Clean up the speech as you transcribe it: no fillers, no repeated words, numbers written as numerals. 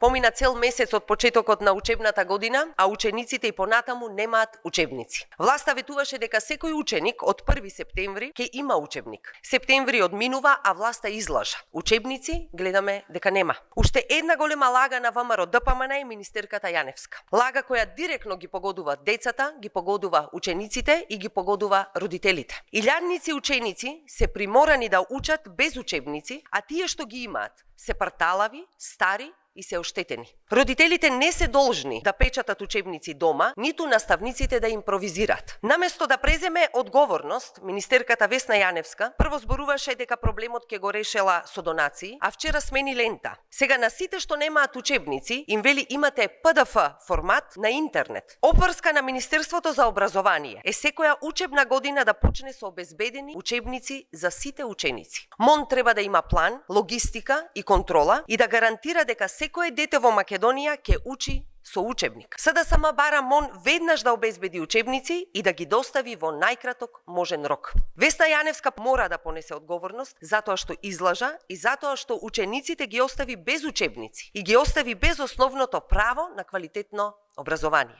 Помина цел месец од почетокот на учебната година, а учениците и понатаму немаат учебници. Власта ветуваше дека секој ученик од 1 септември ќе има учебник. Септември одминува, а власта излажа. Учебници гледаме дека нема. Уште една голема лага на ВМРО ДПМН и министерката Јаневска. Лага која директно ги погодува децата, ги погодува учениците и ги погодува родителите. Илјадници ученици се приморани да учат без учебници, а тие што ги имаат се парталави, стари и се оштетени. Родителите не се должни да печатат учебници дома, ниту наставниците да импровизираат. Наместо да преземе одговорност, министерката Весна Јаневска прво зборуваше дека проблемот ќе го решела со донации, а вчера смени лента. Сега на сите што немаат учебници им вели имате PDF формат на интернет. Обврска на Министерството за образование е секоја учебна година да почне со обезбедени учебници за сите ученици. МОН треба да има план, логистика и контрола и да гарантира дека секое дете во Македонија ќе учи со учебник. СДСМ бара МОН веднаш да обезбеди учебници и да ги достави во најкраток можен рок. Весна Јаневска мора да понесе одговорност затоа што излажа и затоа што учениците ги остави без учебници и ги остави без основното право на квалитетно образование.